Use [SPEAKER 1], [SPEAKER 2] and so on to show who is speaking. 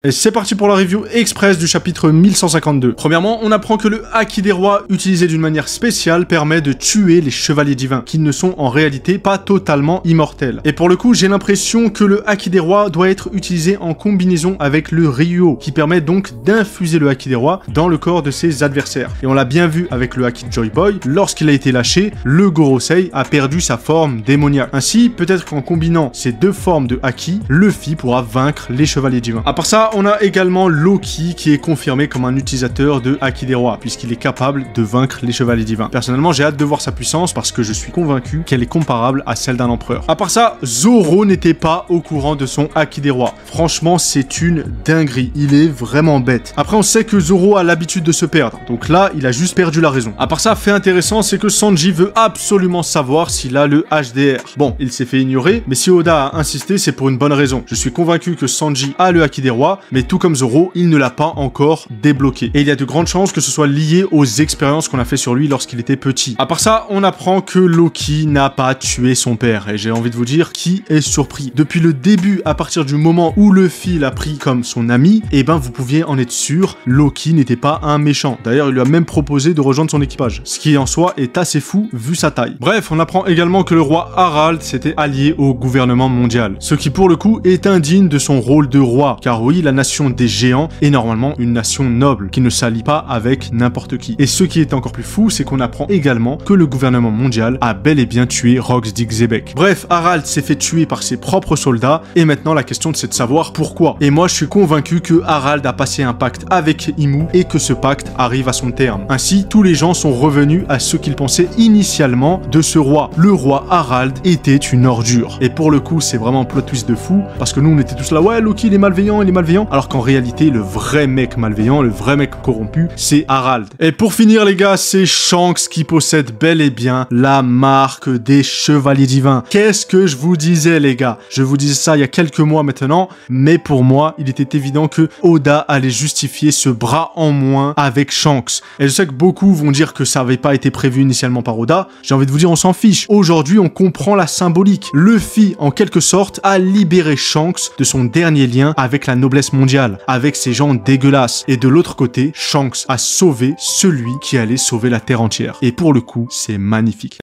[SPEAKER 1] Et c'est parti pour la review express du chapitre 1152. Premièrement, on apprend que le Haki des rois, utilisé d'une manière spéciale, permet de tuer les chevaliers divins, qui ne sont en réalité pas totalement immortels. Et pour le coup, j'ai l'impression que le Haki des rois doit être utilisé en combinaison avec le Ryuo, qui permet donc d'infuser le Haki des rois dans le corps de ses adversaires. Et on l'a bien vu avec le Haki de Joy Boy, lorsqu'il a été lâché, le Gorosei a perdu sa forme démoniaque. Ainsi, peut-être qu'en combinant ces deux formes de Haki, Luffy pourra vaincre les chevaliers divins. À part ça, on a également Loki qui est confirmé comme un utilisateur de Haki des rois, puisqu'il est capable de vaincre les chevaliers divins. Personnellement, j'ai hâte de voir sa puissance parce que je suis convaincu qu'elle est comparable à celle d'un empereur. À part ça, Zoro n'était pas au courant de son Haki des rois. Franchement, c'est une dinguerie. Il est vraiment bête. Après, on sait que Zoro a l'habitude de se perdre. Donc là, il a juste perdu la raison. À part ça, fait intéressant, c'est que Sanji veut absolument savoir s'il a le HDR. Bon, il s'est fait ignorer, mais si Oda a insisté, c'est pour une bonne raison. Je suis convaincu que Sanji a le Haki des rois, mais tout comme Zoro, il ne l'a pas encore débloqué. Et il y a de grandes chances que ce soit lié aux expériences qu'on a fait sur lui lorsqu'il était petit. À part ça, on apprend que Loki n'a pas tué son père. Et j'ai envie de vous dire, qui est surpris? Depuis le début, à partir du moment où Luffy l'a pris comme son ami, eh ben vous pouviez en être sûr, Loki n'était pas un méchant. D'ailleurs, il lui a même proposé de rejoindre son équipage. Ce qui en soi est assez fou vu sa taille. Bref, on apprend également que le roi Harald s'était allié au gouvernement mondial. Ce qui pour le coup est indigne de son rôle de roi. Car oui, la nation des géants est normalement une nation noble qui ne s'allie pas avec n'importe qui. Et ce qui est encore plus fou, c'est qu'on apprend également que le gouvernement mondial a bel et bien tué Rox Zebek. Bref, Harald s'est fait tuer par ses propres soldats et maintenant la question c'est de savoir pourquoi. Et moi je suis convaincu que Harald a passé un pacte avec Imu et que ce pacte arrive à son terme. Ainsi, tous les gens sont revenus à ce qu'ils pensaient initialement de ce roi. Le roi Harald était une ordure. Et pour le coup, c'est vraiment un plot twist de fou parce que nous on était tous là, ouais Loki il est malveillant, alors qu'en réalité, le vrai mec malveillant, le vrai mec corrompu, c'est Harald. Et pour finir, les gars, c'est Shanks qui possède bel et bien la marque des chevaliers divins. Qu'est-ce que je vous disais, les gars? Je vous disais ça il y a quelques mois maintenant, mais pour moi, il était évident que Oda allait justifier ce bras en moins avec Shanks. Et je sais que beaucoup vont dire que ça n'avait pas été prévu initialement par Oda. J'ai envie de vous dire, on s'en fiche. Aujourd'hui, on comprend la symbolique. Luffy, en quelque sorte, a libéré Shanks de son dernier lien avec la noblesse mondiale, avec ces gens dégueulasses. Et de l'autre côté, Shanks a sauvé celui qui allait sauver la terre entière. Et pour le coup, c'est magnifique.